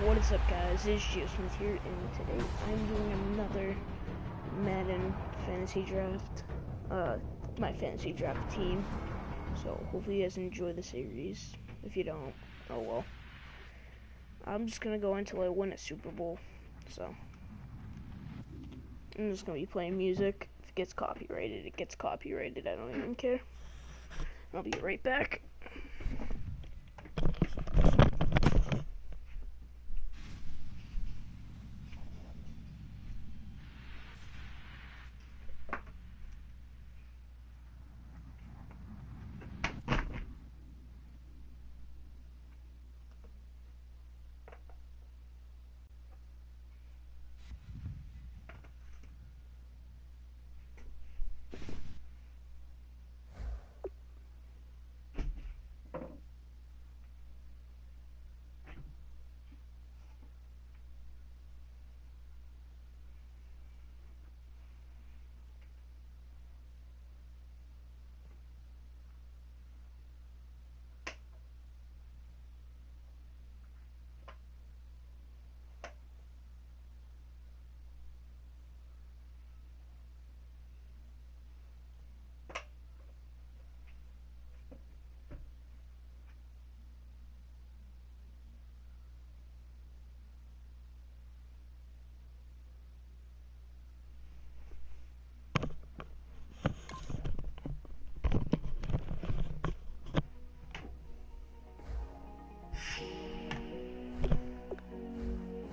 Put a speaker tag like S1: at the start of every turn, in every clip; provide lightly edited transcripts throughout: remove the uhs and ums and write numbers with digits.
S1: What is up, guys? It's Smith here, and today I'm doing another Madden fantasy draft. My fantasy draft team. So hopefully you guys enjoy the series. If you don't, oh well. I'm just gonna go until I win a Super Bowl. So I'm just gonna be playing music. If it gets copyrighted, it gets copyrighted. I don't even care. I'll be right back.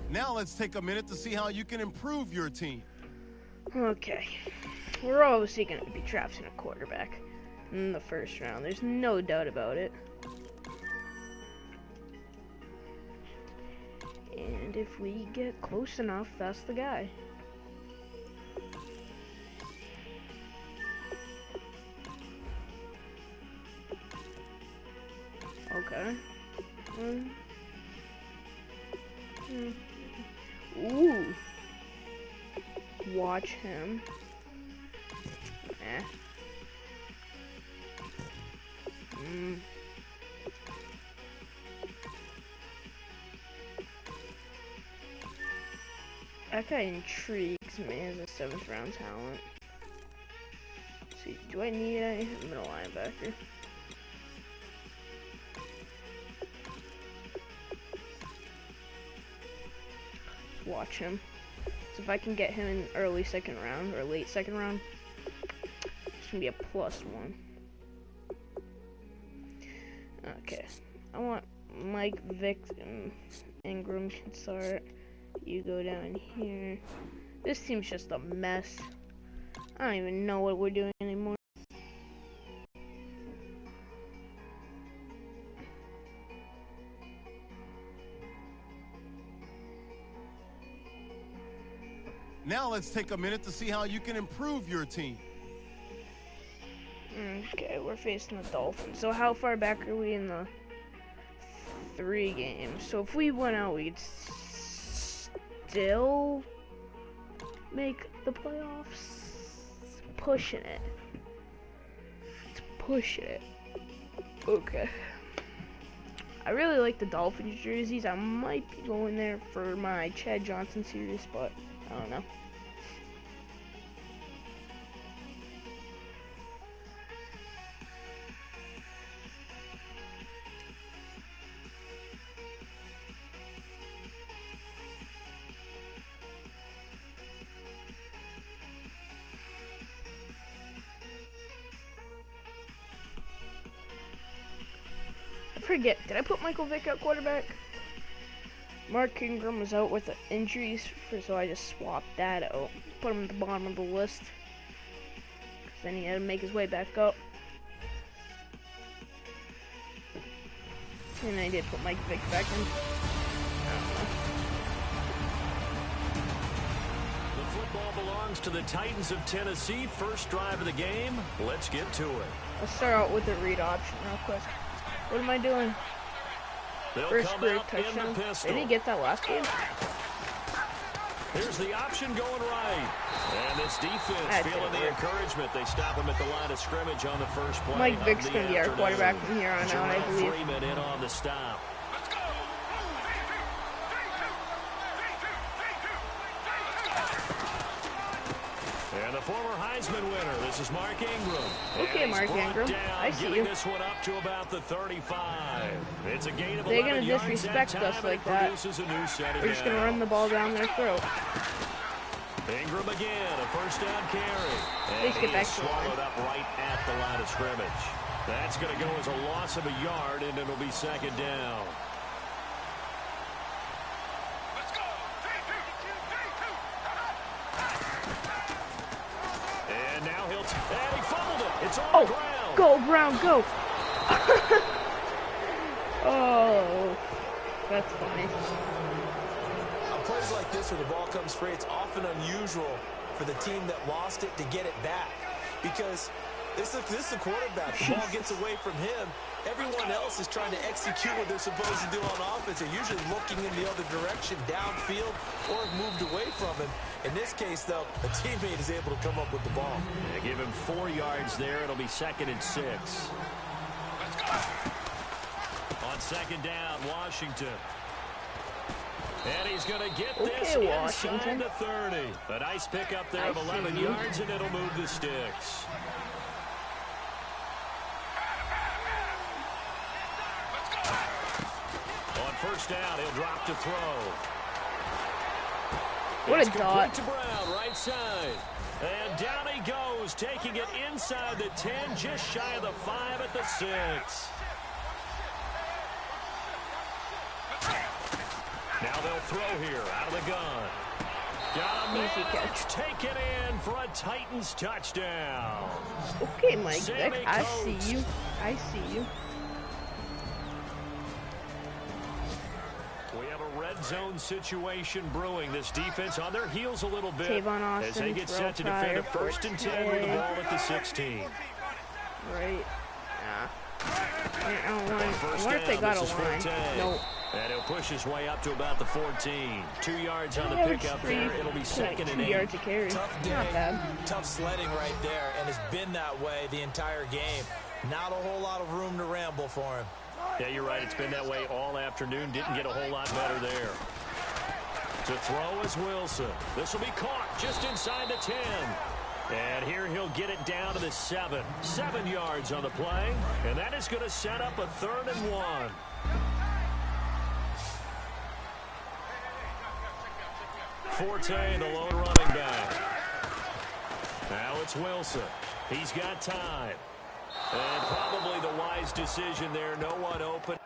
S2: Now let's take a minute to see how you can improve your team.
S1: Okay, we're obviously going to be drafting a quarterback in the first round. There's no doubt about it. And if we get close enough, that's the guy. Okay. Ooh. Watch him. That guy intrigues me as a 7th round talent. Let's see, do I need a middle linebacker? Watch him. So if I can get him in early 2nd round or late 2nd round, it's gonna be a +1. Okay, I want Mike Vick and Ingram can start. You go down here. This team's just a mess. I don't even know what we're doing anymore.
S2: Now let's take a minute to see how you can improve your team.
S1: Okay, we're facing the Dolphins. So how far back are we in the 3 games? So if we went out, we'd still make the playoffs. Pushing it. It's pushing it. Okay. I really like the Dolphins jerseys. I might be going there for my Chad Johnson series, but I don't know. Forget, did I put Michael Vick at quarterback? Mark Ingram was out with the injuries, so I just swapped that out. Put him at the bottom of the list. Because then he had to make his way back up. And I did put Mike Vick back in. I don't know.
S3: The football belongs to the Titans of Tennessee. First drive of the game. Let's get to it.
S1: Let's start out with the read option real quick. What am I doing? First great touchdown. Did he get that last game?
S3: Here's the option going right. And this defense feeling the encouragement. They stop him at the line of scrimmage on the first play.
S1: Mike Vick's going to be our quarterback from here on out, I believe.
S3: Freeman in on the stop. former Heisman winner. This is Mark Ingram.
S1: Okay, Mark Ingram. I see you.
S3: This one up to about the 35. It's a gain of
S1: They're
S3: 11
S1: gonna disrespect us like that. We're just gonna run the ball down their throat.
S3: Ingram again, a first down carry.
S1: Please get back to
S3: swallowed up right at the line of scrimmage. That's going to go as a loss of a yard, and it'll be second down.
S4: Let's go. 3, 2, 3, 2.
S3: And now and he fumbled it. It's on the ground.
S1: Go, Brown, go. Oh, that's funny.
S5: Plays like this where the ball comes free, it's often unusual for the team that lost it to get it back, because this is a quarterback. The ball gets away from him. Everyone else is trying to execute what they're supposed to do on offense. They're usually looking in the other direction, downfield, or have moved away from him. In this case, though, a teammate is able to come up with the ball.
S3: Yeah, give him 4 yards there. It'll be 2nd and 6.
S4: Let's go.
S3: On 2nd down, Washington. And he's going to get this
S1: Washington.
S3: inside the 30. A nice pickup there of 11 yards, and it'll move the sticks. On 1st down, he'll drop to throw.
S1: What a dot.
S3: To Brown, right side. And down he goes, taking it inside the 10, just shy of the 5 at the 6. Now they'll throw here out of the gun. Got a
S1: Easy catch.
S3: Taken in for a Titans touchdown.
S1: Okay, Mike Vick, I see you. I see you.
S3: We have a red zone situation brewing. This defense on their heels a little bit
S1: Tavon Austin,
S3: as they get
S1: Terrell
S3: set to defend a
S1: Pryor,
S3: 1st and 10 with the ball at the 16.
S1: Right. I wonder if they got a line. Nope.
S3: And he'll push his way up to about the 14. 2 yards on the pickup there. It'll be 2nd and 8.
S1: 2 yards to carry.
S5: Tough day,
S1: Not bad.
S5: tough sledding right there, and it's been that way the entire game. Not a whole lot of room to ramble for him.
S3: Yeah, you're right. It's been that way all afternoon. Didn't get a whole lot better there. To throw is Wilson. This will be caught just inside the 10. And here he'll get it down to the 7. 7 yards on the play. And that is going to set up a 3rd and 1. Forte, the lone running back. Now it's Wilson. He's got time. And probably the wise decision there. No one open.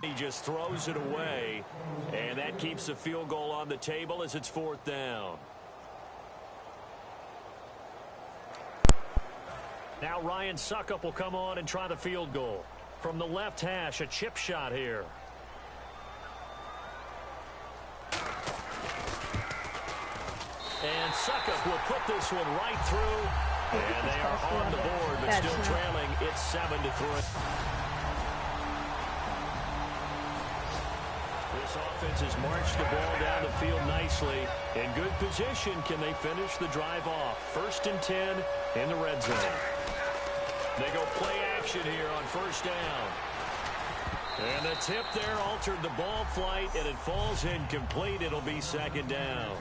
S3: He just throws it away, and that keeps the field goal on the table as it's 4th down. Now Ryan Suckup will come on and try the field goal. From the left hash, a chip shot here. And Suckup will put this one right through. And they are on the board, but still trailing. It's 7-3. This offense has marched the ball down the field nicely. In good position, can they finish the drive off? 1st and 10 in the red zone. They go play action here on 1st down. And the tip there altered the ball flight, and it falls incomplete. It'll be 2nd down.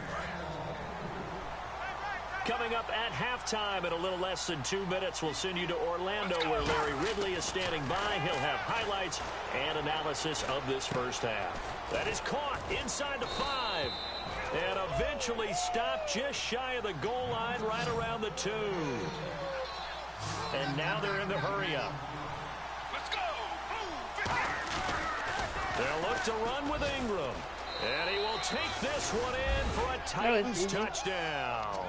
S3: Coming up at halftime in a little less than 2 minutes, we'll send you to Orlando where Larry Ridley is standing by. He'll have highlights and analysis of this first half. That is caught inside the 5 and eventually stopped just shy of the goal line right around the 2. And now they're in the hurry-up.
S4: Let's go.
S3: They'll look to run with Ingram. And he will take this one in for a Titans touchdown.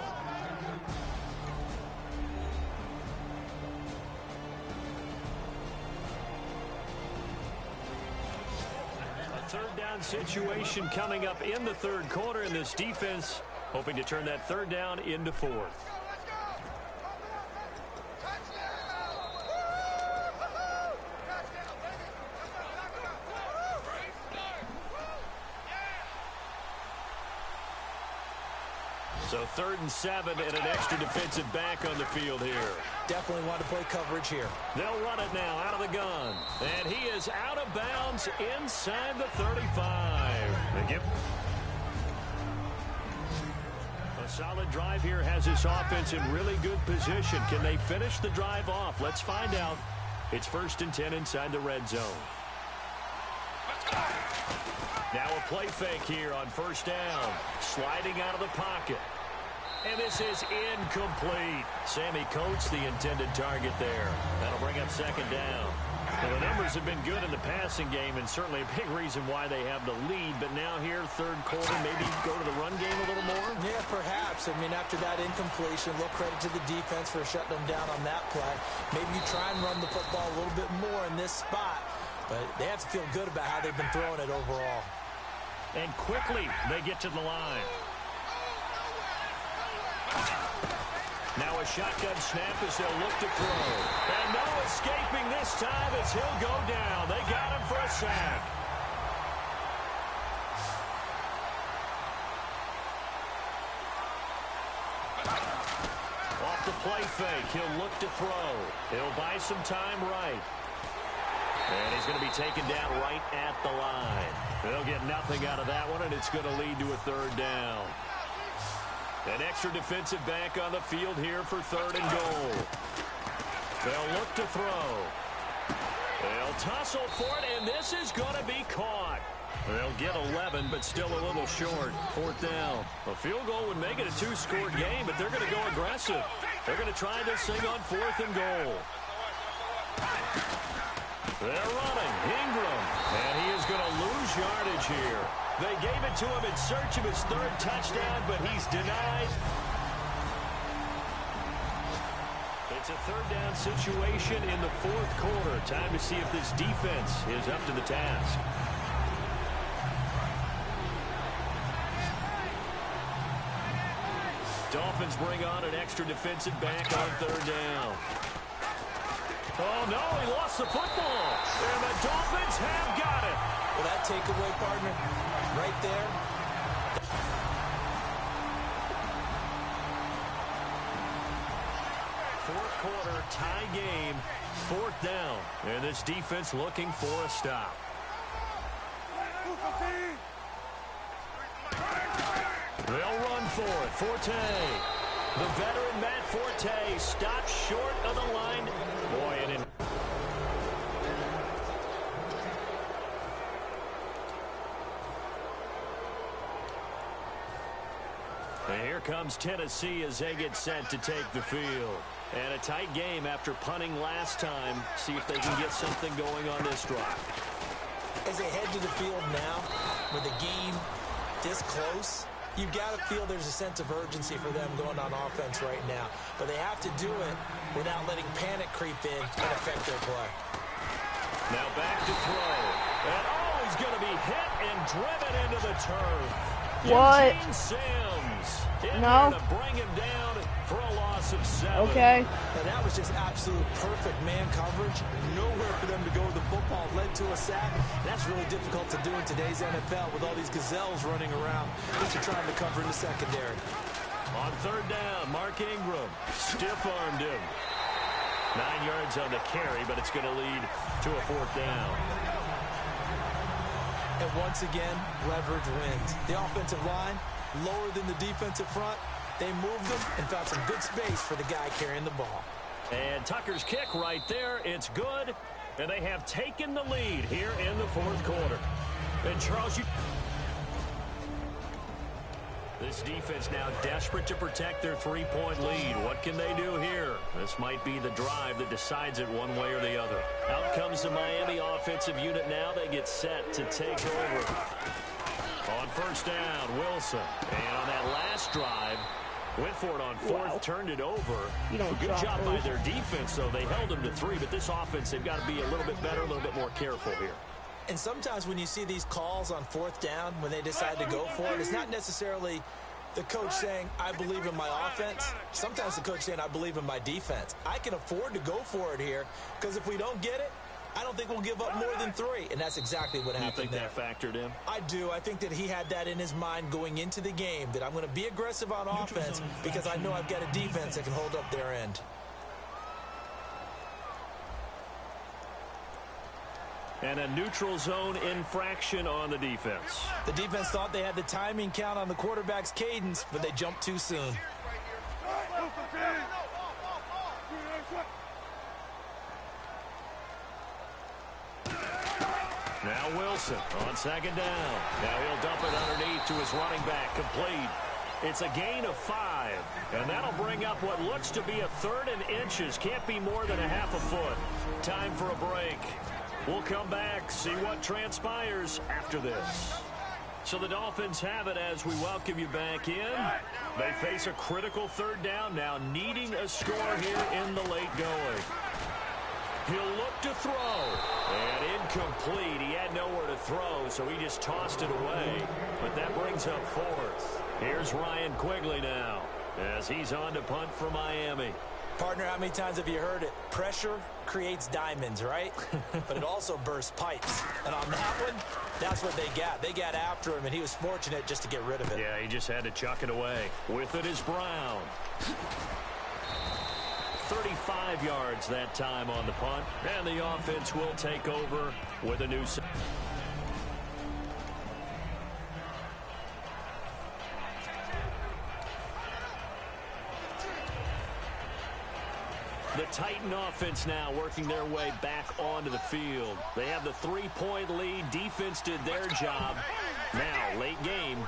S3: A 3rd down situation coming up in the 3rd quarter, and this defense hoping to turn that 3rd down into 4th. So 3rd and 7 and an extra defensive back on the field here.
S5: Definitely want to play coverage here.
S3: They'll run it now out of the gun. And he is out of bounds inside the 35. Thank you. A solid drive here has this offense in really good position. Can they finish the drive off? Let's find out. It's 1st and 10 inside the red zone. Now a play fake here on 1st down. Sliding out of the pocket. And this is incomplete. Sammy Coates, the intended target there. That'll bring up 2nd down. Well, the numbers have been good in the passing game, and certainly a big reason why they have the lead. But now here, 3rd quarter, maybe go to the run game a little more?
S5: Yeah, perhaps. I mean, after that incompletion, a little credit to the defense for shutting them down on that play. Maybe you try and run the football a little bit more in this spot. But they have to feel good about how they've been throwing it overall.
S3: And quickly, they get to the line. Now a shotgun snap as they'll look to throw. And no escaping this time as he'll go down. They got him for a sack. Off the play fake, he'll look to throw. He'll buy some time right. And he's going to be taken down right at the line. They'll get nothing out of that one, and it's going to lead to a 3rd down. An extra defensive back on the field here for 3rd and goal. They'll look to throw. They'll tussle for it, and this is going to be caught. They'll get 11, but still a little short. 4th down. A field goal would make it a 2-score game, but they're going to go aggressive. They're going to try this thing on 4th and goal. They're running. Ingram. And he is going to lose yardage here. They gave it to him in search of his 3rd touchdown, but he's denied. It's a 3rd down situation in the 4th quarter. Time to see if this defense is up to the task. Dolphins bring on an extra defensive back on 3rd down. Oh, no, he lost the football. And the Dolphins have got it.
S5: Well, that takeaway, partner, right there.
S3: Fourth quarter, tie game, 4th down. And this defense looking for a stop. They'll run for it. Forte. The veteran Matt Forte stopped short of the line. Boy, and here comes Tennessee as they get set to take the field. And a tight game after punting last time. See if they can get something going on this drive.
S5: As they head to the field now, with the game this close, you've got to feel there's a sense of urgency for them going on offense right now. But they have to do it without letting panic creep in and affect their play.
S3: Now back to throw. And he's going to be hit and driven into the turf.
S1: What?
S3: Eugene Sims in
S1: No.
S3: there to bring him down for a loss of 7.
S1: Okay.
S5: And that was just absolute perfect man coverage. Nowhere for them to go with the football. Led to a sack. And that's really difficult to do in today's NFL with all these gazelles running around. Just trying to cover in the secondary.
S3: On third down, Mark Ingram stiff-armed him. 9 yards on the carry, but it's going to lead to a 4th down.
S5: And once again, leverage wins. The offensive line, lower than the defensive front. They moved them and found some good space for the guy carrying the ball.
S3: And Tucker's kick right there. It's good. And they have taken the lead here in the 4th quarter. And Charles, this defense now desperate to protect their 3-point lead. What can they do here? This might be the drive that decides it one way or the other. Out comes the Miami offensive unit now. They get set to take over. On first down, Wilson. And on that last drive, went for it on 4th, turned it over. Good job by their defense, though. They held them to 3, but this offense, they've got to be a little bit better, a little bit more careful here.
S5: And sometimes when you see these calls on 4th down, when they decide to go for it, it's not necessarily the coach saying, I believe in my offense. Sometimes the coach saying, I believe in my defense. I can afford to go for it here because if we don't get it, I don't think we'll give up more than 3. And that's exactly what happened there.
S3: You think that factored in?
S5: I do. I think that he had that in his mind going into the game, that I'm going to be aggressive on offense because I know I've got a defense that can hold up their end.
S3: And a neutral zone infraction on the defense.
S5: The defense thought they had the timing count on the quarterback's cadence, but they jumped too soon.
S3: Now Wilson on second down. Now he'll dump it underneath to his running back, complete. It's a gain of 5, and that'll bring up what looks to be a 3rd and inches. Can't be more than a half a foot. Time for a break. We'll come back, see what transpires after this. So the Dolphins have it as we welcome you back in. They face a critical 3rd down now, needing a score here in the late going. He'll look to throw, and incomplete. He had nowhere to throw, so he just tossed it away. But that brings up 4th. Here's Ryan Quigley now, as he's on to punt for Miami.
S5: Partner, how many times have you heard it? Pressure creates diamonds, right? But it also bursts pipes. And on that one, that's what they got. They got after him, and he was fortunate just to get rid of it.
S3: Yeah, he just had to chuck it away. With it is Brown. 35 yards that time on the punt. And the offense will take over with a new... The Titan offense now working their way back onto the field. They have the 3-point lead. Defense did their job. Now, late game,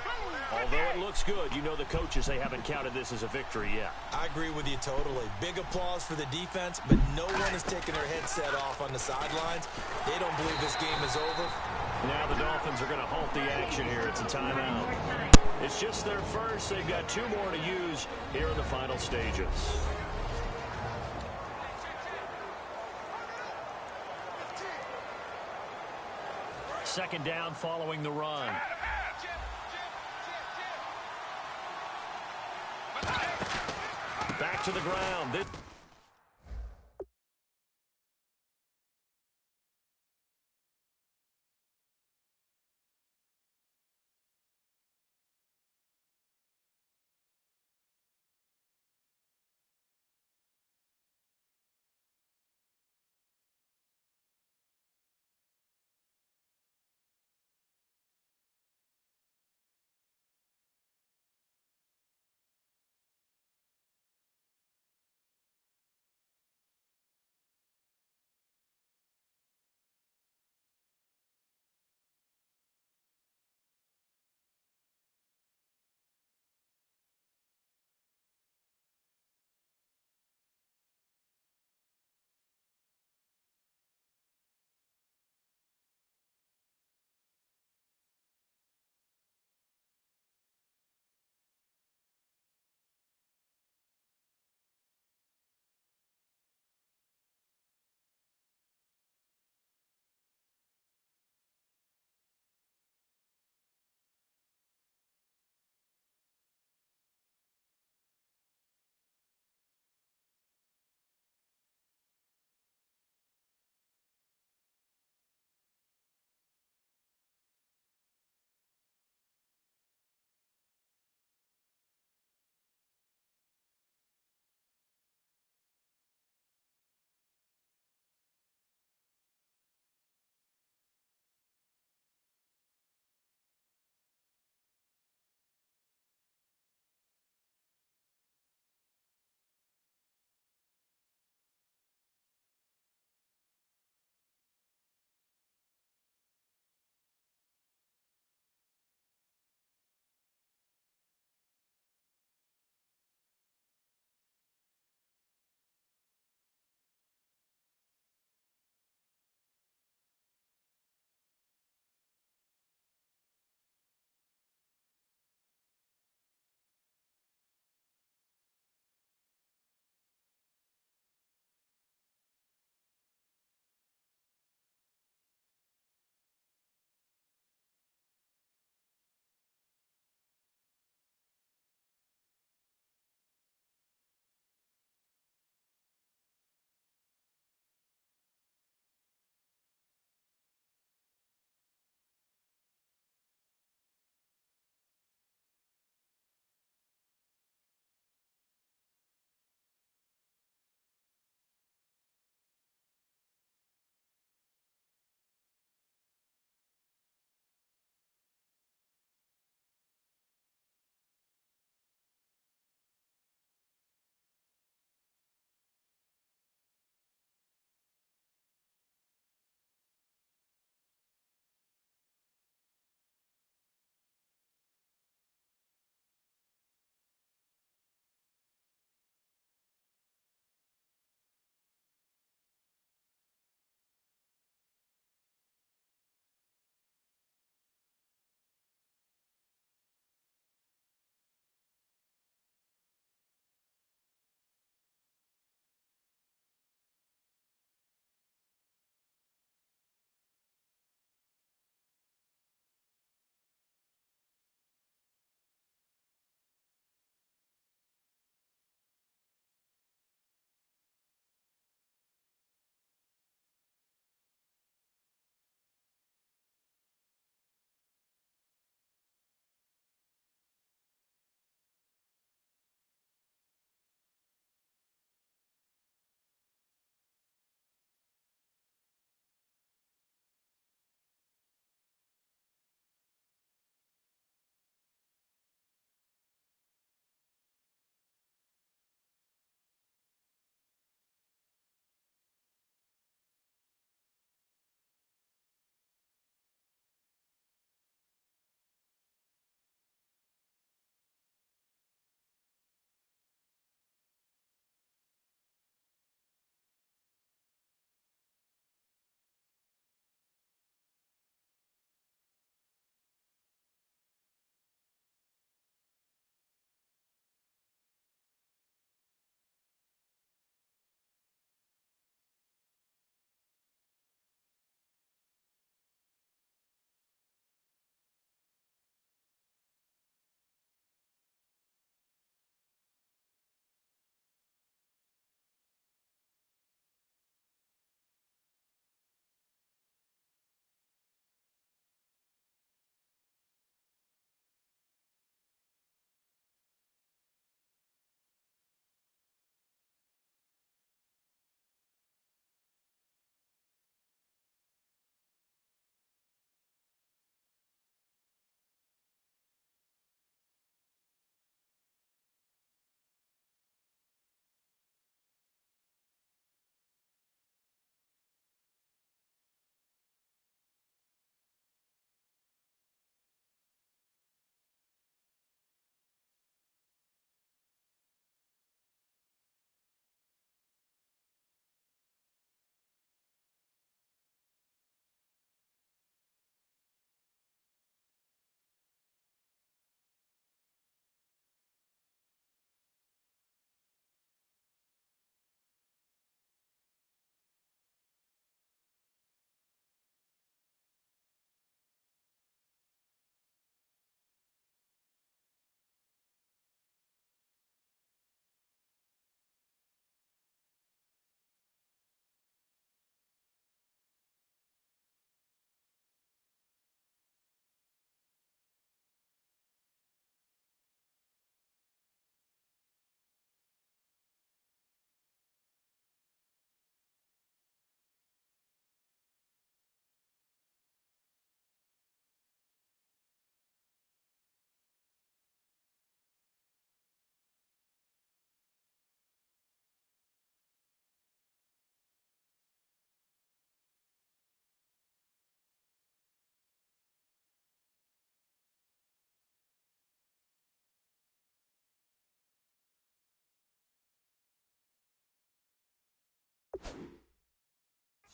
S3: although it looks good, you know the coaches, they haven't counted this as a victory yet.
S5: I agree with you totally. Big applause for the defense, but no one is taking their headset off on the sidelines. They don't believe this game is over.
S3: Now the Dolphins are going to halt the action here. It's a timeout. It's just their first. They've got 2 more to use here in the final stages. Second down following the run. Back to the ground.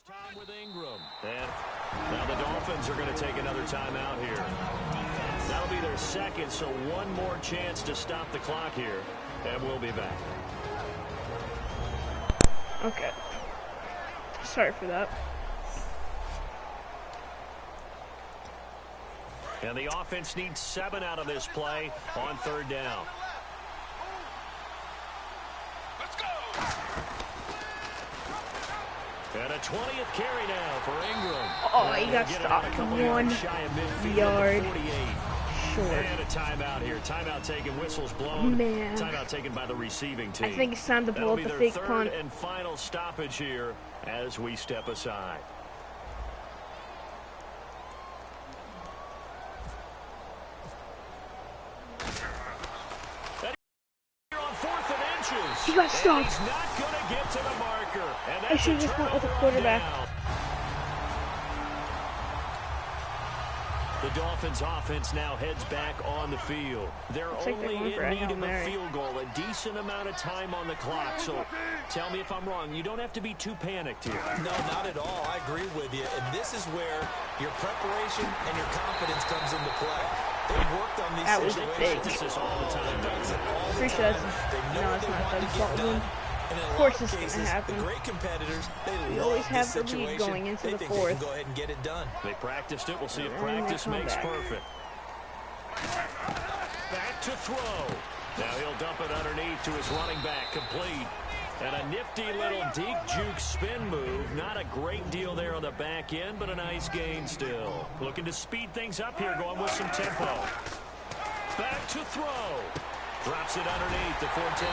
S3: Time with Ingram. And now the Dolphins are going to take another timeout here. That'll be their second, so one more chance to stop the clock here, and we'll be back.
S1: Okay. Sorry for that.
S3: And the offense needs 7 out of this play on 3rd down.
S4: Let's go.
S3: And a 20th carry now for Ingram.
S1: Oh, he got stopped 1 yard short.
S3: And a timeout here. Timeout taken, whistles blown.
S1: Man.
S3: Timeout taken by the receiving team.
S1: I think it's time to pull up the fake punt.
S3: And final stoppage here as we step aside. Here on 4th and inches.
S1: He got stopped.
S3: He's not going to get to the marker. And
S1: I should just went with the quarterback.
S3: The Dolphins offense now heads back on the field. They're only in need of a field goal, a decent amount of time on the clock. So tell me if I'm wrong. You don't have to be too panicked here.
S5: No, not at all. I agree with you. And this is where your preparation and your confidence comes into play. They've worked on these situations.
S3: This is all the time.
S1: Pretty sure that's no, it's not their fault. Of course it's going to happen.
S5: The great competiters,
S1: we always have the lead going into the 4th.
S5: Go ahead and get it done.
S3: They practiced it. We'll see if practice makes perfect. Back to throw. Now he'll dump it underneath to his running back, complete. And a nifty little deep juke spin move. Not a great deal there on the back end, but a nice gain still. Looking to speed things up here, going with some tempo. Back to throw. Drops it underneath to Forte.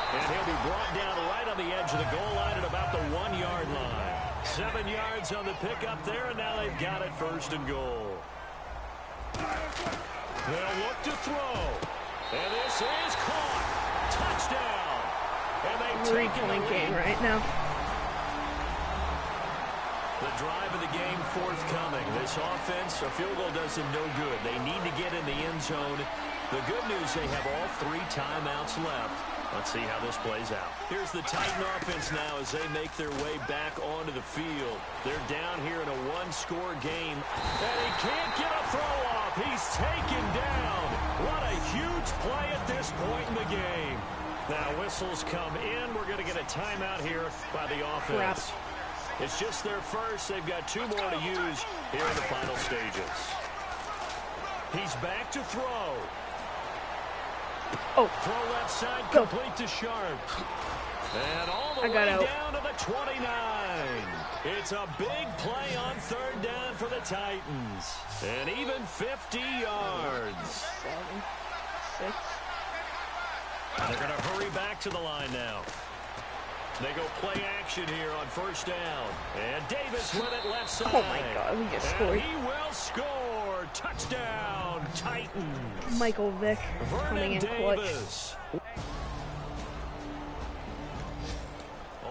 S3: And he'll be brought down right on the edge of the goal line at about the 1-yard line. 7 yards on the pickup there, and now they've got it 1st and goal. They'll look to throw. And this is caught. Touchdown. And they
S1: 3-point game right now.
S3: The drive of the game forthcoming. This offense, a field goal does them no good. They need to get in the end zone. The good news, they have all 3 timeouts left. Let's see how this plays out. Here's the Titan offense now as they make their way back onto the field. They're down here in a 1-score game. And he can't get a throw off. He's taken down. What a huge play at this point in the game. Now whistles come in. We're going to get a timeout here by the offense. It's just their first. They've got 2 more to use here in the final stages. He's back to throw.
S1: Oh.
S3: Throw left side, complete to Sharp. And all the way down to the 29. It's a big play on 3rd down for the Titans. And even 50 yards.
S1: 7, 6.
S3: And they're going to hurry back to the line now. They go play action here on 1st down. And Davis with it left side.
S1: Oh my God, we just scored.
S3: He will score. Touchdown, Titans.
S1: Michael Vick coming in
S3: Davis.
S1: clutch.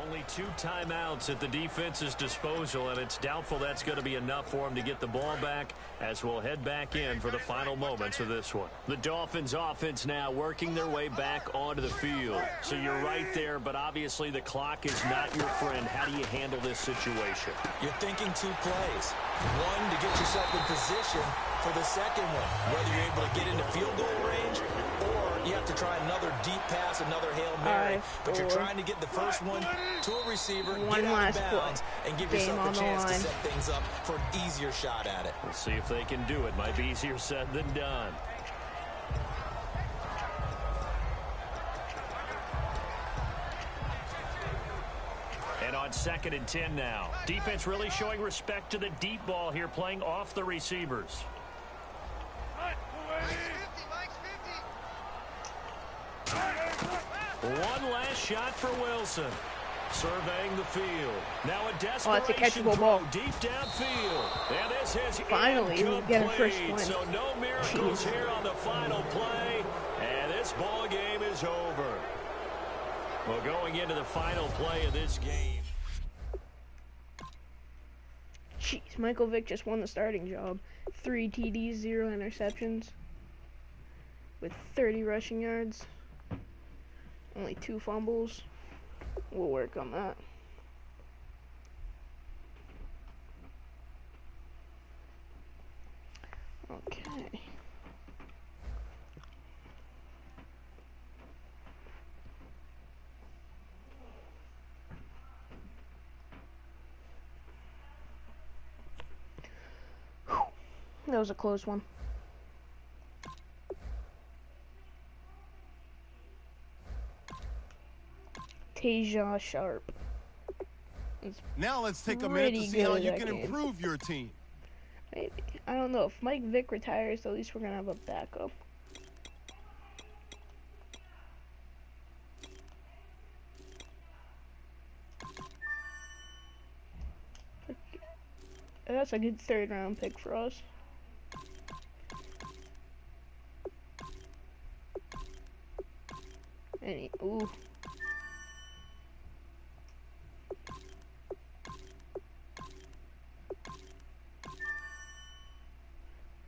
S3: Only 2 timeouts at the defense's disposal, and it's doubtful that's going to be enough for him to get the ball back as we'll head back in for the final moments of this one. The Dolphins offense now working their way back onto the field. So you're right there, but obviously the clock is not your friend. How do you handle this situation?
S5: You're thinking 2 plays. One, to get yourself in position for the second one, whether you're able to get into field goal range or you have to try another deep pass, another Hail Mary. But you're trying to get the first one to a receiver, get out of bounds, and give yourself a chance to set things up for an easier shot at it.
S3: We'll see if they can do it. Might be easier said than done. And on 2nd and 10 now. Defense really showing respect to the deep ball here, playing off the receivers. One last shot for Wilson. Surveying the field. Now a desperation throw
S1: ball.
S3: Deep downfield. And this is
S1: finally we get our first win.
S3: So no miracles here on the final play. And this ball game is over. Well, going into the final play of this game.
S1: Jeez, Michael Vick just won the starting job. 3 TDs, 0 interceptions. With 30 rushing yards. Only 2 fumbles. We'll work on that. Okay. Whew. That was a close one. Tasia Sharp.
S2: Now let's take a minute to
S1: pretty
S2: see how
S1: good
S2: you
S1: at
S2: can
S1: that game.
S2: improve your team.
S1: Maybe. I don't know. If Mike Vick retires, at least we're going to have a backup. That's a good 3rd round pick for us. Ooh.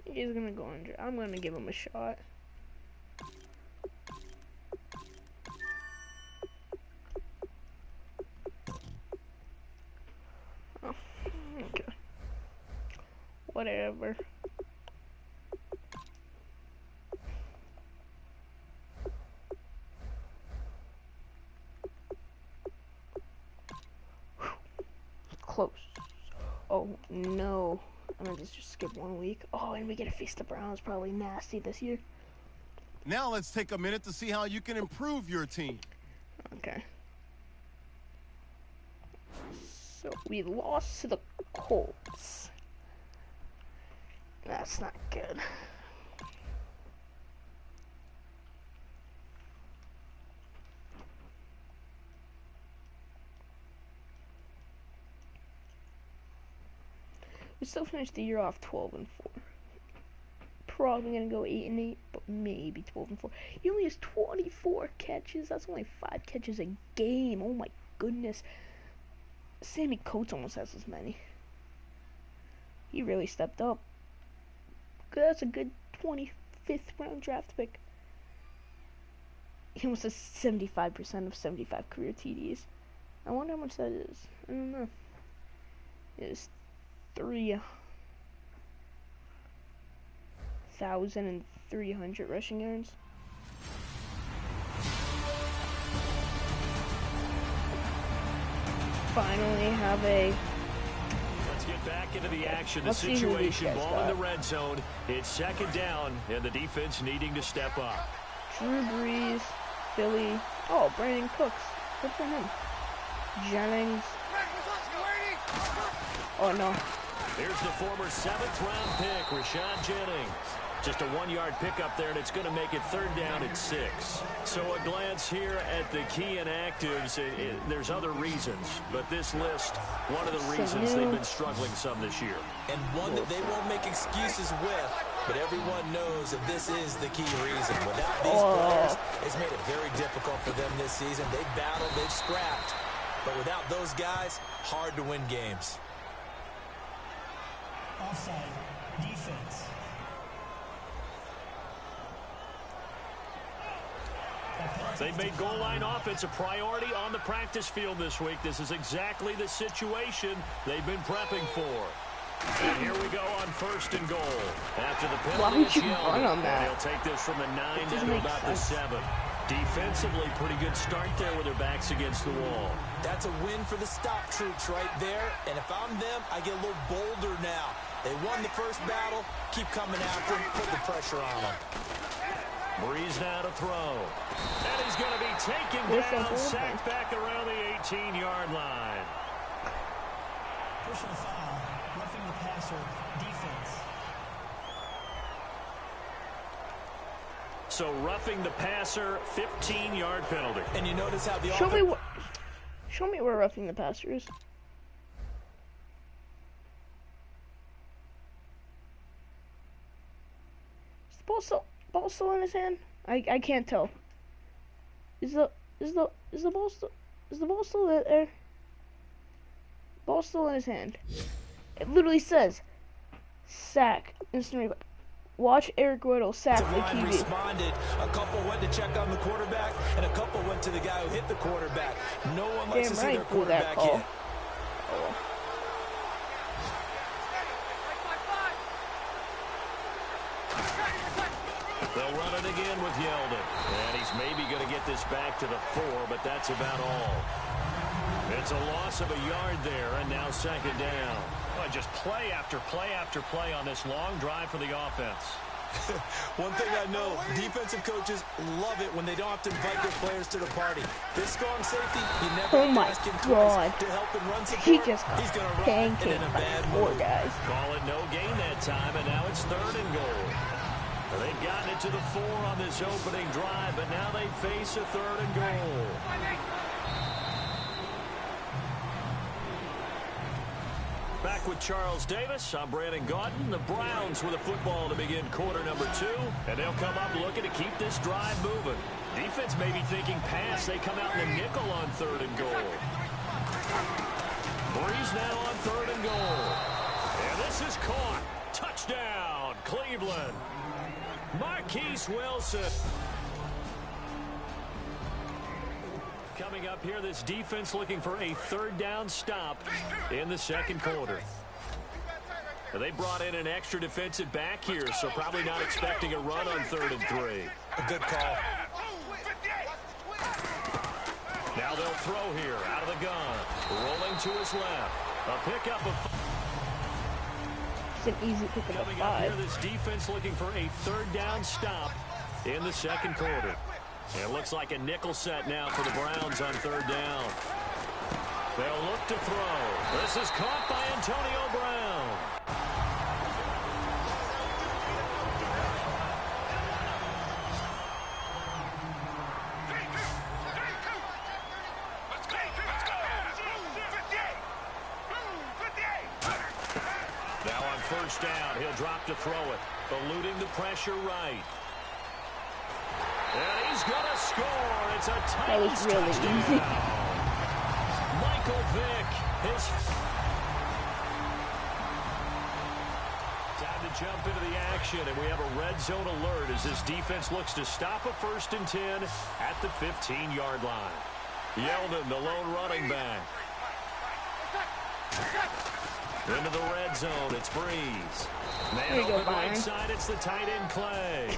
S1: He's gonna go under. I'm gonna give him a shot. Oh, okay. Whatever. Close. Oh no. I'm gonna just skip 1 week. Oh, and we get to face the Browns. Probably nasty this year.
S2: Now let's take a minute to see how you can improve your team.
S1: Okay. So we lost to the Colts. That's not good. We still finished the year off 12-4. Probably gonna go 8-8, but maybe 12-4. He only has 24 catches. That's only 5 catches a game. Oh my goodness. Sammy Coates almost has as many. He really stepped up. That's a good 25th round draft pick. He almost has 75% of 75 career TDs. I wonder how much that is. I don't know. It's 3,300 rushing yards. Finally have a.
S3: Let's get back into the action. The
S1: Let's see who these
S3: situation,
S1: guys
S3: ball in
S1: got.
S3: the red zone. It's 2nd down, and the defense needing to step up.
S1: Drew Brees, Philly. Oh, Brandon Cooks. Good for him. Jennings. Oh no.
S3: Here's the former 7th round pick, Rashad Jennings. Just a 1-yard pickup there, and it's going to make it 3rd down at 6. So a glance here at the key inactives. There's other reasons, but this list, one of the reasons they've been struggling some this year.
S5: And one that they won't make excuses with, but everyone knows that this is the key reason. Without these players, it's made it very difficult for them this season. They've battled, they've scrapped, but without those guys, hard to win games.
S6: Offside, defense.
S3: They've made goal line offense a priority on the practice field this week. This is exactly the situation they've been prepping for. And here we go on 1st and goal. After the
S1: Why
S3: penalty,
S1: would you run on that?
S3: They'll take this from the 9 down
S1: doesn't
S3: to
S1: make
S3: about
S1: sense.
S3: the 7. Defensively, pretty good start there with their backs against the wall.
S5: That's a win for the stop troops right there. And if I'm them, I get a little bolder now. They won the first battle. Keep coming after them. Put the pressure on them.
S3: Breeze now to throw. And he's going to be taken down, sacked back around the 18-yard line.
S6: Personal foul, roughing the passer, defense.
S3: So roughing the passer, 15-yard penalty.
S5: And you notice how the
S1: Show me where roughing the passer is. Is the ball still in his hand? I can't tell. Is the ball still there? Ball still in his hand. It literally says sack. Instant replay. Watch Eric Weddle sack the
S5: line
S1: QB.
S5: responded. A couple went to check on the quarterback, and a couple went to the guy who hit the quarterback. No one likes to see their
S1: blew that
S5: quarterback
S1: call.
S5: hit.
S3: They'll run it again with Yeldon. And he's maybe going to get this back to the 4, but that's about all. It's a loss of a yard there, and now second down.
S7: Well, just play after play after play on this long drive for the offense.
S5: One thing I know, defensive coaches love it when they don't have to invite their players to the party. This strong safety, you never
S1: Oh my
S5: ask him
S1: God.
S5: twice to help and run support.
S1: He just
S5: He's going to run
S1: pancaked
S5: in a
S1: by
S5: bad
S1: 4
S5: mood.
S1: guys.
S3: Call it no gain that time, and now it's 3rd and goal. They've gotten it to the 4 on this opening drive, but now they face a 3rd and goal. Back with Charles Davis, I'm Brandon Gaudin. The Browns with the football to begin quarter number 2, and they'll come up looking to keep this drive moving. Defense may be thinking pass. They come out in the nickel on 3rd and goal. Breeze now on 3rd and goal. And this is caught. Touchdown, Cleveland. Marquise Wilson. Coming up here, this defense looking for a 3rd down stop in the second quarter. They brought in an extra defensive back here, so probably not expecting a run on 3rd and 3.
S5: A good call.
S3: Now they'll throw here out of the gun. Rolling to his left. A pickup of...
S1: It's an easy pick of
S3: Coming up
S1: 5.
S3: here, this defense looking for a 3rd down stop in the second quarter. It looks like a nickel set now for the Browns on 3rd down. They'll look to throw. This is caught by Antonio Brown. Now on 1st down, he'll drop to throw it. Eluding the pressure right. And he's going to score. It's a Titans
S1: really
S3: touchdown.
S1: easy.
S3: Michael Vick. Time to jump into the action, and we have a red zone alert as this defense looks to stop a 1st and 10 at the 15-yard line. Yeldon, the lone running back. Into the red zone, it's Breeze. Man open right side, it's the tight end Clay.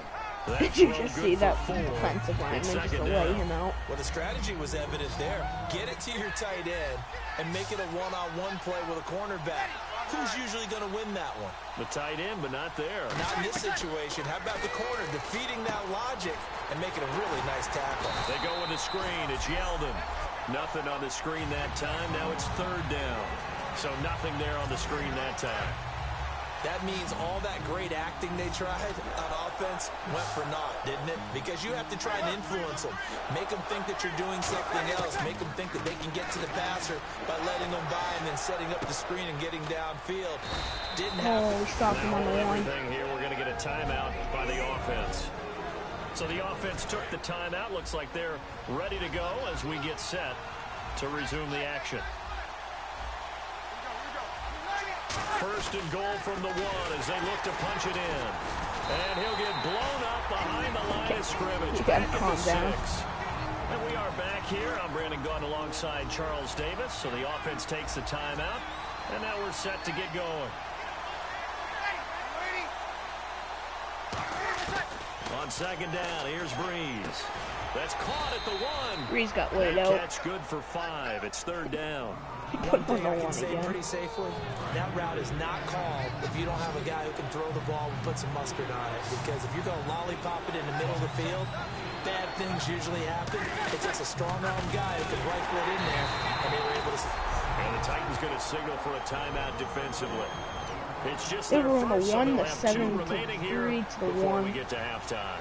S1: Did you just see that defensive lineman just lay him out?
S5: Well, the strategy was evident there. Get it to your tight end and make it a one-on-one play with a cornerback. Who's usually going to win that one?
S3: The tight end, but not there.
S5: Not in this situation. How about the corner defeating that logic and making a really nice tackle?
S3: They go with the screen. It's Yeldon. Nothing on the screen that time. Now it's 3rd down. So nothing there on the screen that time.
S5: That means all that great acting they tried on offense went for naught, didn't it? Because you have to try and influence them. Make them think that you're doing something else. Make them think that they can get to the passer by letting them by and then setting up the screen and getting downfield. Didn't happen.
S1: Oh, we stopped him on the 1.
S3: Here, we're going to get a timeout by the offense. So the offense took the timeout. Looks like they're ready to go as we get set to resume the action. 1st and goal from the 1 as they look to punch it in. And he'll get blown up behind the line of scrimmage.
S1: You gotta
S3: Back at
S1: calm
S3: the
S1: down.
S3: 6. And we are back here. I'm Brandon Gaudin alongside Charles Davis. So the offense takes the timeout. And now we're set to get going. On 2nd down, here's Breeze. That's caught at the 1.
S1: Breeze got laid
S3: That
S1: out.
S3: catch good for 5. It's 3rd down.
S5: One thing I can say pretty safely, that route is not called if you don't have a guy who can throw the ball and put some mustard on it. Because if you're going to lollipop it in the middle of the field, bad things usually happen. It takes a strong-armed guy who can rifle it in there, and they were able to...
S3: And the Titans going to signal for a timeout defensively. It's just
S1: They
S3: their
S1: were on the
S3: first, so
S1: 1,
S3: they'll
S1: the
S3: have
S1: 7
S3: 2
S1: to
S3: remaining
S1: 3
S3: here
S1: to the
S3: before
S1: 1.
S3: we get to halftime.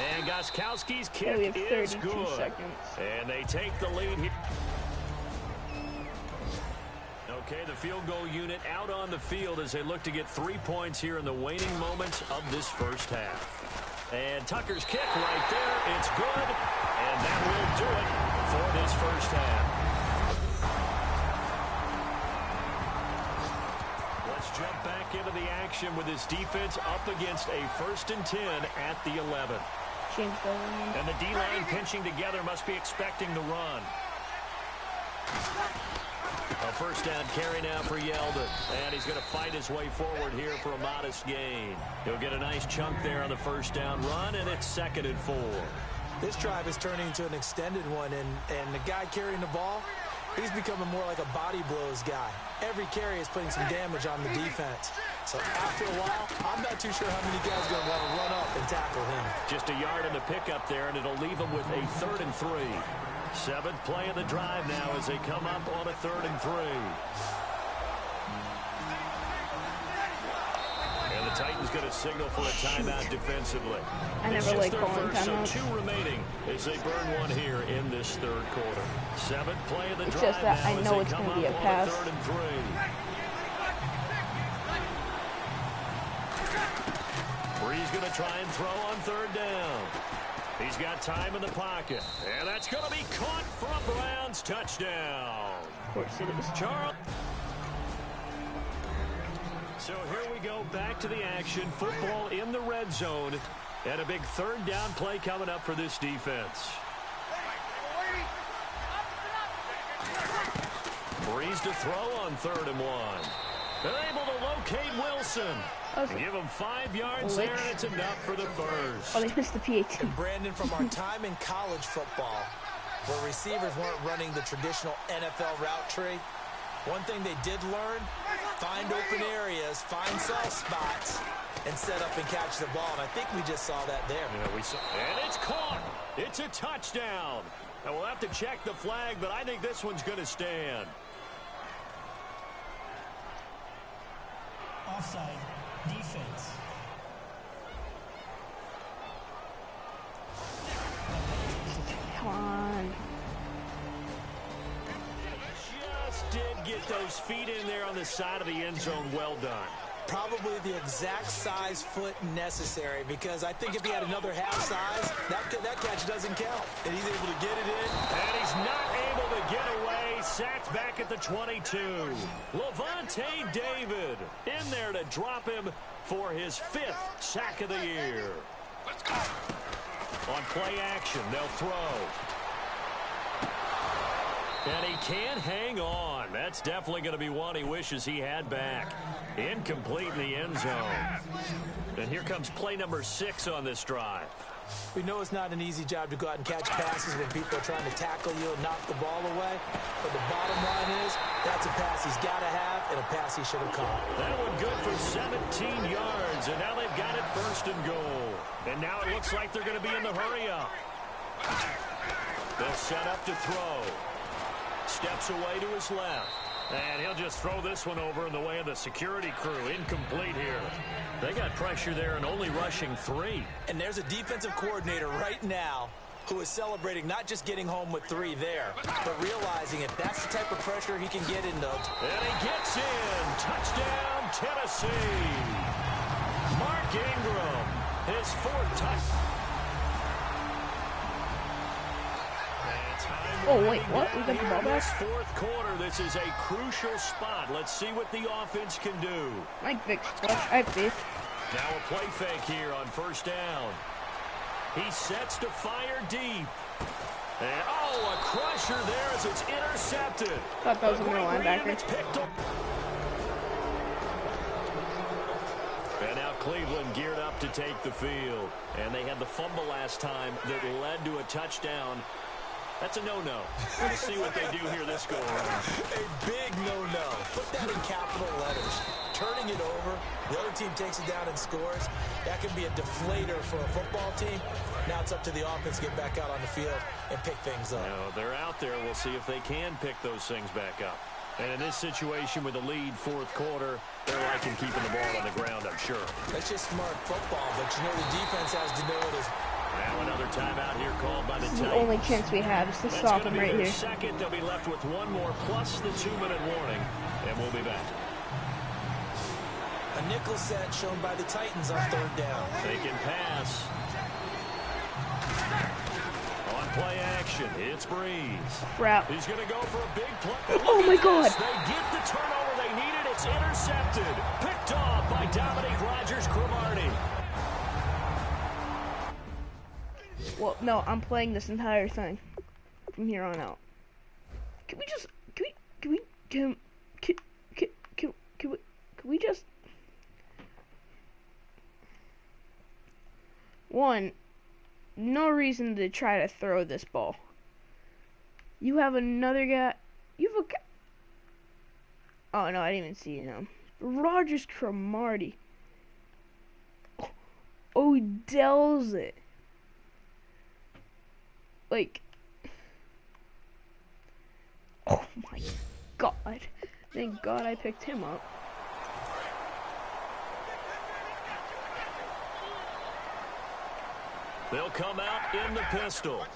S3: And Gostkowski's kick
S1: we have
S3: is
S1: 32
S3: good.
S1: seconds.
S3: And they take the lead here. Okay, the field goal unit out on the field as they look to get 3 points here in the waning moments of this first half. And Tucker's kick right there. It's good. And that will do it for this first half. Let's jump back into the action with this defense up against a 1st and 10 at the 11. And the D-line pinching together, must be expecting the run. A first down carry now for Yeldon. And he's going to fight his way forward here for a modest gain. He'll get a nice chunk there on the first down run, and it's 2nd and 4.
S5: This drive is turning into an extended one, and the guy carrying the ball, he's becoming more like a body blows guy. Every carry is putting some damage on the defense. So after a while, I'm not too sure how many guys are going to want to run up and tackle him.
S3: Just a yard in the pickup there, and it'll leave him with a 3rd and 3. 7th play of the drive now as they come up on a 3rd and 3. And the Titans going to signal for a timeout defensively.
S1: I never like calling timeouts.
S3: So 2 remaining as they burn one here in this 3rd quarter. 7th play of the
S1: It's
S3: drive
S1: just that
S3: now
S1: I
S3: as
S1: know
S3: they
S1: it's
S3: come
S1: going to be
S3: up
S1: a
S3: on
S1: pass.
S3: 3rd and 3. Bree's going to try and throw on 3rd down. He's got time in the pocket. And that's going to be caught for a Browns touchdown.
S1: Of course it is.
S3: Charles. So here we go, back to the action. Football in the red zone. And a big 3rd down play coming up for this defense. Breeze to throw on 3rd and 1. They're able to locate Wilson. Give him 5 yards there, and it's enough for the first.
S1: Oh, they missed the PAT.
S5: And Brandon, from our time in college football, where receivers weren't running the traditional NFL route tree, one thing they did learn, find open areas, find soft spots, and set up and catch the ball. And I think we just saw that there.
S3: Yeah, we saw, and it's caught. It's a touchdown. And we'll have to check the flag, but I think this one's going to stand.
S6: Offside. Defense.
S1: Come on.
S3: Just did get those feet in there on the side of the end zone. Well done.
S5: Probably the exact size foot necessary, because I think if he had another half size, that catch doesn't count. And he's able to get it in.
S3: And he's not able to get away. Sacked back at the 22. Levante David in there to drop him for his 5th sack of the year.
S4: Let's go.
S3: On play action, they'll throw. And he can't hang on. That's definitely going to be one he wishes he had back. Incomplete in the end zone. And here comes play number 6 on this drive.
S5: We know it's not an easy job to go out and catch passes when people are trying to tackle you and knock the ball away. But the bottom line is, that's a pass he's got to have and a pass he should have caught.
S3: That one good for 17 yards. And now they've got it 1st and goal. And now it looks like they're going to be in the hurry up. They'll set up to throw. Steps away to his left. And he'll just throw this one over in the way of the security crew. Incomplete here. They got pressure there and only rushing 3.
S5: And there's a defensive coordinator right now who is celebrating not just getting home with 3 there, but realizing if that's the type of pressure he can get into.
S3: And he gets in. Touchdown, Tennessee. Mark Ingram, his 4th touchdown.
S1: Oh, wait, what? We got the ball back?
S3: 4th quarter, this is a crucial spot. Let's see what the offense can do.
S1: Mike Vick's clutch. I have faith.
S3: Now a play fake here on 1st down. He sets to fire deep. And, oh, a crusher there as it's intercepted.
S1: Thought that was a middle linebacker.
S3: It's picked up. And now Cleveland geared up to take the field. And they had the fumble last time that led to a touchdown. That's a no-no. We'll see what they do here this go-around.
S5: A big no-no. Put that in capital letters. Turning it over, the other team takes it down and scores. That can be a deflator for a football team. Now it's up to the offense to get back out on the field and pick things up.
S3: No, they're out there. We'll see if they can pick those things back up. And in this situation with the lead 4th quarter, they're liking keeping the ball on the ground, I'm sure.
S5: That's just smart football, but you know the defense has to know it is.
S3: Now another timeout here called by the
S1: This is
S3: Titans.
S1: the only chance we have is to stop him right here.
S3: Second, they'll be left with 1 more plus the 2-minute warning, and we'll be back.
S5: A nickel set shown by the Titans on 3rd down.
S3: They can pass. On play action, it's Breeze.
S1: Crap.
S3: He's going to go for a big play.
S1: Oh my God.
S3: They get the turnover they needed. It's intercepted. Picked off by Dominique Rodgers-Cromartie.
S1: Well, no, I'm playing this entire thing from here on out. Can we Could we just... One, no reason to try to throw this ball. You have another guy. You have a guy. Oh, no, I didn't even see him. Rogers Cromartie. Odell's it. Like... Oh, my God. Thank God I picked him up.
S3: They'll come out in the pistol.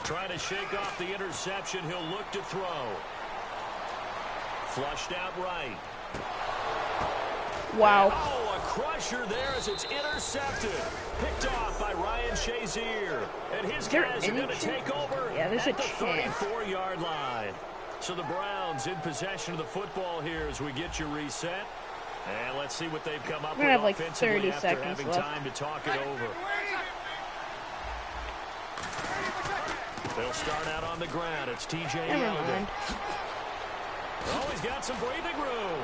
S3: Trying to shake off the interception. He'll look to throw. Flushed out right.
S1: Wow.
S3: And, oh, a crusher there as it's intercepted. Picked off by Ryan Shazier. And his guys are going to take over
S1: at the
S3: 34-yard line. So the Browns in possession of the football here as we get you reset. And let's see what they've come up with
S1: have like
S3: offensively
S1: 30
S3: after
S1: seconds
S3: having
S1: left.
S3: time to talk it over. They'll start out on the ground. It's TJ
S1: Never
S3: Yeldon.
S1: mind.
S3: Oh, he's got some breathing room.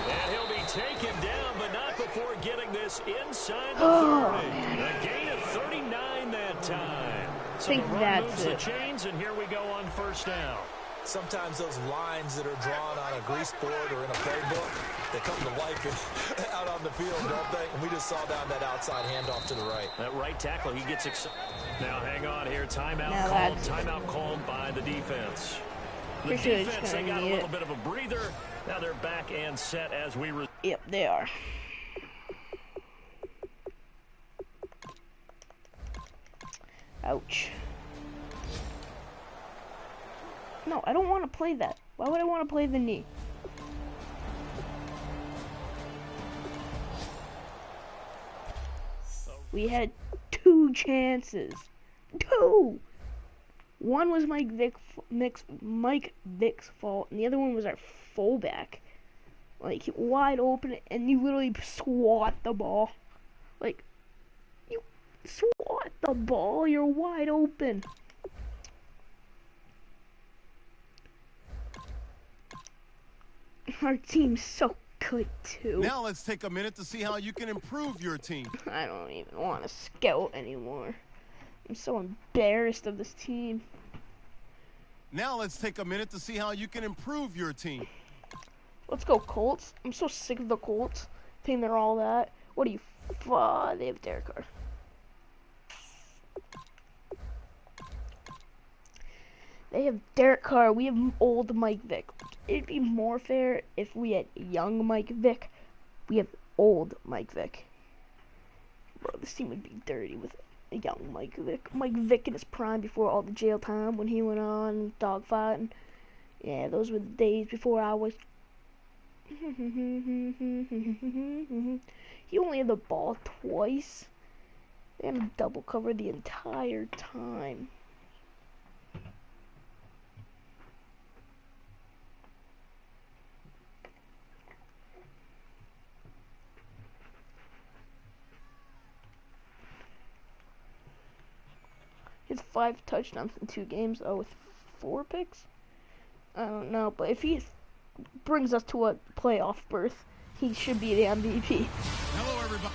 S3: And he'll be taken down, but not before getting this inside the 30. A gain of 39 that time. So
S1: Think
S3: the run
S1: that's
S3: moves the
S1: it.
S3: chains, and here we go on first down.
S5: Sometimes those lines that are drawn on a grease board or in a playbook, they come to life out on the field, don't they? And we just saw down that outside handoff to the right.
S3: That right tackle, he gets excited. Now, hang on here.
S1: Now
S3: Timeout called by the defense. The
S1: Pretty sure it's
S3: defense, they
S1: gonna
S3: got a
S1: be
S3: little
S1: it.
S3: bit of a breather. Now they're back and set as we...
S1: Yep, they are. Ouch. No, I don't want to play that. Why would I want to play the knee? We had 2 chances. 2! One was Mike Vick's fault, and the other one was our fullback. Like, wide open, and you literally swat the ball. Like, you swat the ball, you're wide open. Our team's so good, too.
S2: Now let's take a minute to see how you can improve your team.
S1: I don't even want to scout anymore. I'm so embarrassed of this team.
S2: Now let's take a minute to see how you can improve your team.
S1: Let's go Colts. I'm so sick of the Colts. I think they're all that. What are you? They have Derek Carr. They have Derek Carr. We have old Mike Vick. It'd be more fair if we had young Mike Vick. We have old Mike Vick. Bro, this team would be dirty with a young Mike Vick. Mike Vick in his prime before all the jail time when he went on dogfighting. Yeah, those were the days before I was... He only had the ball twice. They had to double cover the entire time. He has 5 touchdowns in 2 games, with 4 picks? I don't know, but if he brings us to a playoff berth, he should be the MVP.
S2: Hello, everybody.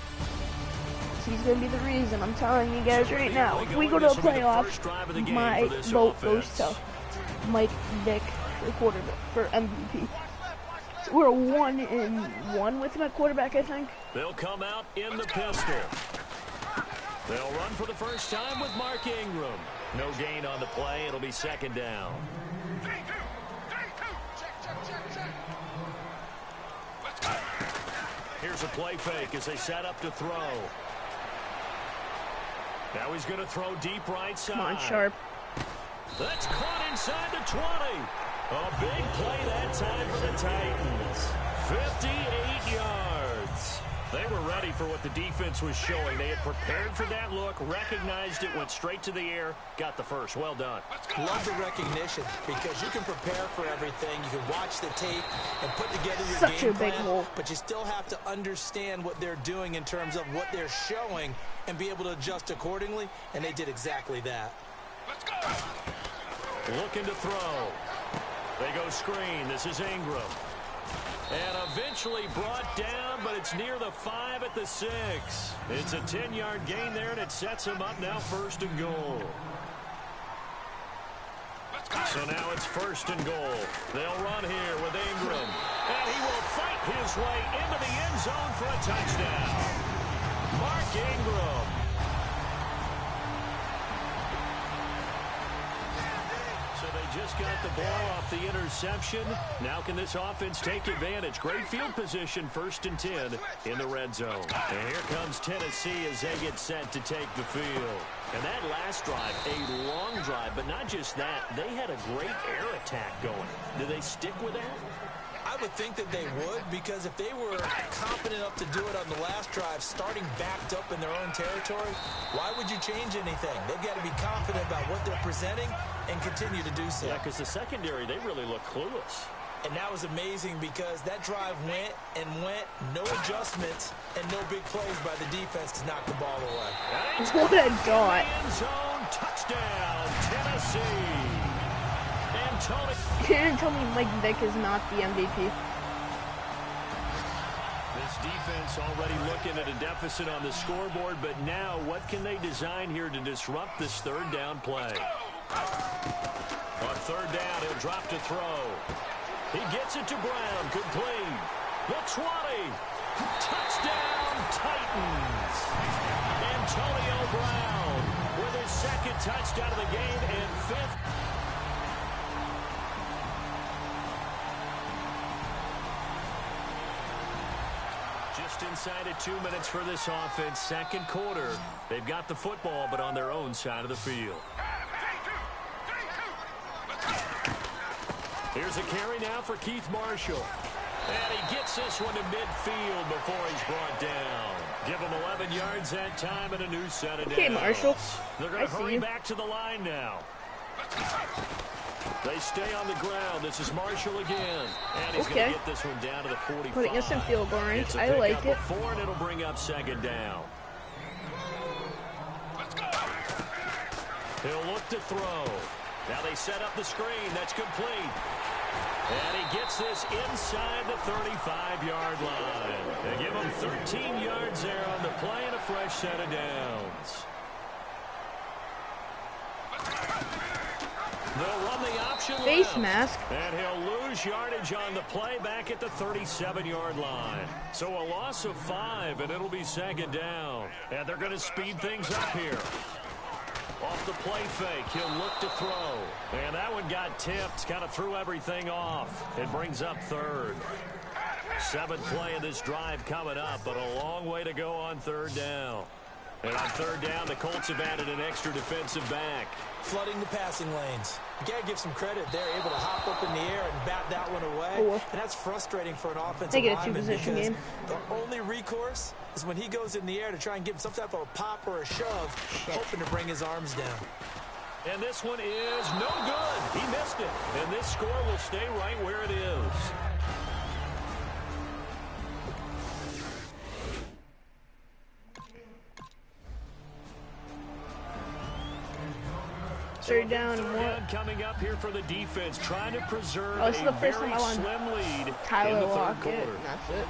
S1: He's going to be the reason. I'm telling you guys right now. If we go to a playoff, my vote goes to Mike Vick for quarterback for MVP. So we're 1-1 with him at quarterback, I think.
S3: They'll come out in the pistol. They'll run for the first time with Mark Ingram. No gain on the play. It'll be second down. Here's a play fake as they set up to throw. Now he's going to throw deep right side.
S1: Come on, Sharp.
S3: That's caught inside the 20. A big play that time for the Titans. 58 yards. They were ready for what the defense was showing. They had prepared for that look, recognized it, went straight to the air, got the first. Well done.
S5: Love the recognition because you can prepare for everything. You can watch the tape and put together your
S1: Such
S5: game
S1: a big
S5: plan,
S1: hole.
S5: but you still have to understand what they're doing in terms of what they're showing and be able to adjust accordingly, and they did exactly that.
S4: Let's go.
S3: Looking to throw. They go screen. This is Ingram. And eventually brought down, but it's near the 5 at the 6. It's a 10-yard gain there, and it sets him up now 1st and goal. So now it's 1st and goal. They'll run here with Ingram. And he will fight his way into the end zone for a touchdown. Mark Ingram. So they just got the ball off the interception. Now can this offense take advantage? Great field position, 1st and 10 in the red zone. And here comes Tennessee as they get set to take the field. And that last drive, a long drive, but not just that. They had a great air attack going. Do they stick with that?
S5: I would think that they would, because if they were confident enough to do it on the last drive, starting backed up in their own territory, why would you change anything? They've got to be confident about what they're presenting and continue to do so.
S3: Yeah, because the secondary, they really look clueless.
S5: And that was amazing because that drive went and went, no adjustments, and no big plays by the defense to knock the ball away.
S1: What a dot.
S3: End zone touchdown, Tennessee. And Tony.
S1: You didn't tell me Mike Vick is not the MVP.
S3: This defense already looking at a deficit on the scoreboard, but now what can they design here to disrupt this 3rd down play? On 3rd down, he'll drop to throw. He gets it to Brown, complete. The 20. Touchdown, Titans. Antonio Brown with his 2nd touchdown of the game and 5th. Just inside of 2 minutes for this offense. 2nd quarter. They've got the football, but on their own side of the field. Here's a carry now for Keith Marshall. And he gets this one to midfield before he's brought down. Give him 11 yards that time and a new set of downs.
S1: Okay, Marshall.
S3: They're going to hurry back to the line now. They stay on the ground. This is Marshall again. And he's going to get this one down to the 45.
S1: Putting us in field goal range. I like it.
S3: 4, and it'll bring up 2nd down. He'll look to throw. Now they set up the screen. That's complete. And he gets this inside the 35-yard line. They give him 13 yards there on the play and a fresh set of downs. They'll run the option
S1: face
S3: left.
S1: mask.
S3: And he'll lose yardage on the play back at the 37-yard line. So a loss of 5, and it'll be 2nd down. And they're going to speed things up here. Off the play fake, he'll look to throw. And that one got tipped, kind of threw everything off. It brings up 3rd. 7th play of this drive coming up, but a long way to go on 3rd down. And on 3rd down, the Colts have added an extra defensive back.
S5: Flooding the passing lanes. You got to give some credit. They're able to hop up in the air and bat that one away. And that's frustrating for an offensive lineman because the only recourse is when he goes in the air to try and get some type of a pop or a shove, hoping to bring his arms down.
S3: And this one is no good. He missed it. And this score will stay right where it is.
S1: 3rd down and 1.
S3: Coming up here for the defense, trying to preserve
S1: this is the first
S3: very
S1: time I
S3: slim lead
S1: Tyler
S3: in the 3rd
S1: Lockett,
S3: quarter.
S1: and that's it.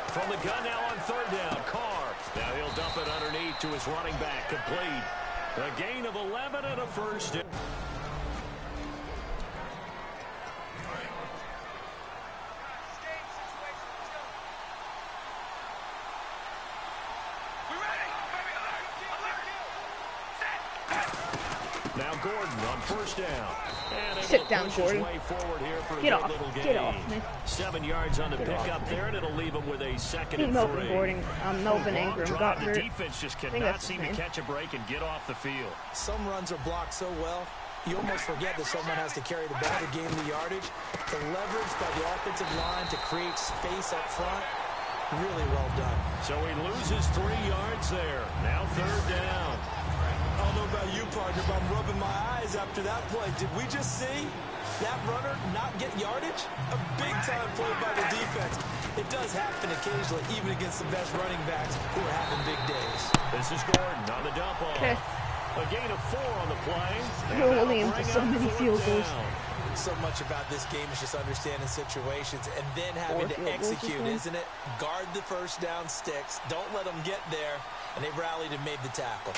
S3: From the gun now on 3rd down, Carr. Now he'll dump it underneath to his running back, complete. A gain of 11 and a first. Now Gordon on 1st down. And
S1: sit down, Gordon. Get off. Get off, man.
S3: 7 yards on the pickup there, and it'll leave him with a 2nd and 3.
S1: Melvin Gordon, Melvin Ingram got hurt.
S3: The defense just cannot seem to catch a break and get off the field.
S5: Some runs are blocked so well, you almost forget that someone has to carry the ball to gain the yardage. The leverage by the offensive line to create space up front, really well done.
S3: So he loses 3 yards there. Now 3rd down.
S5: I don't know about you, partner, but I'm rubbing my eyes after that play. Did we just see that runner not get yardage? A big-time play by the defense. It does happen occasionally, even against the best running backs who are having big days.
S3: This is Gordon on the dump off. A gain of 4 on the play.
S1: We're holding him to so many field goals.
S5: So much about this game is just understanding situations and then having to execute, isn't it? Guard the first down sticks. Don't let them get there. And they rallied and made the tackle.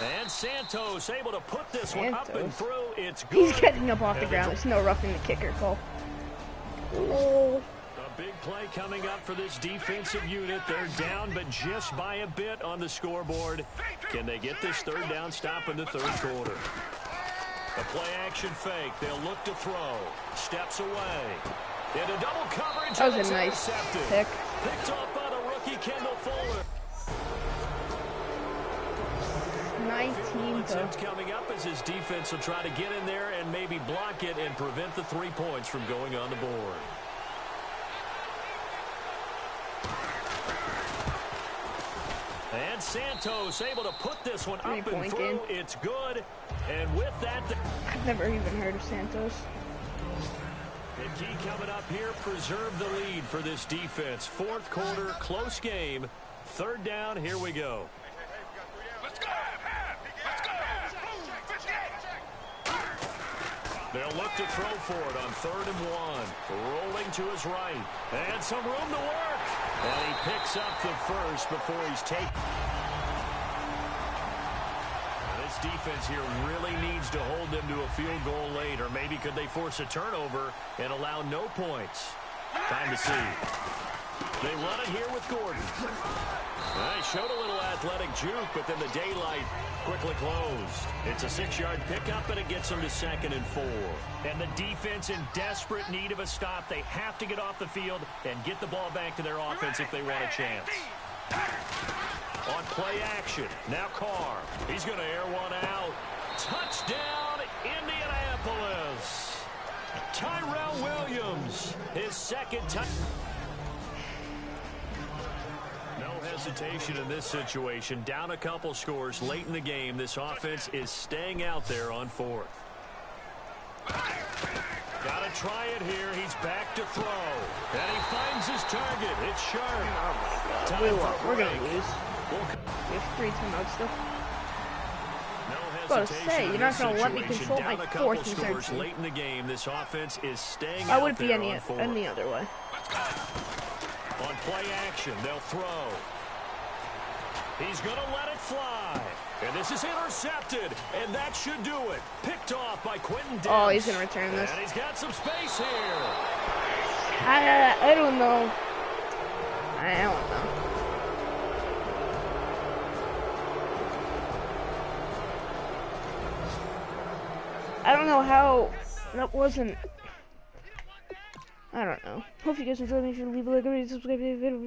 S3: And Santos able to put this one up and through. It's good.
S1: He's getting up off the ground. There's no roughing the kicker call. Oh.
S3: A big play coming up for this defensive unit. They're down, but just by a bit on the scoreboard. Can they get this third down stop in the third quarter? A play-action fake. They'll look to throw. Steps away. Into double coverage.
S1: That was a nice pick.
S3: Picked off by the rookie, Kendall Fuller.
S1: 19
S3: attempt coming up as his defense will try to get in there and maybe block it and prevent the 3 points from going on the board. And Santos able to put this one up and through.
S1: Game.
S3: It's good. And with that,
S1: I've never even heard of Santos.
S3: The key coming up here, preserve the lead for this defense. Fourth quarter, close game. Third down, here we go.
S4: Let's go! Let's go!
S3: They'll look to throw for it on 3rd and 1. Rolling to his right. And some room to work. And he picks up the first before he's taken. This defense here really needs to hold them to a field goal late. Or maybe could they force a turnover and allow no points? Time to see. They run it here with Gordon. They showed a little athletic juke, but then the daylight quickly closed. It's a 6-yard pickup, and it gets them to 2nd and 4. And the defense in desperate need of a stop. They have to get off the field and get the ball back to their offense if they want a chance. On play action, now Carr. He's going to air one out. Touchdown, Indianapolis. Tyrell Williams, his second touchdown. Hesitation in this situation. Down a couple scores late in the game. This offense is staying out there on 4th. Got to try it here. He's back to throw. And he finds his target. It's sharp.
S1: Oh my God. We're going to lose. We have 3 timeouts still.
S3: No
S1: I was going to say, you're not going to let me control my 4th and 13.
S3: Late in the game, this offense is staying
S1: I
S3: out
S1: would be
S3: there
S1: any
S3: on 4th.
S1: other way.
S3: On play action, they'll throw. He's going to let it fly. And this is intercepted. And that should do it. Picked off by Quentin Dix.
S1: Oh, he's going to return this.
S3: And he's got some space here.
S1: I don't know. I don't know. I don't know how that wasn't. I don't know. Hope you guys enjoyed. Make sure to leave a like, subscribe to the video.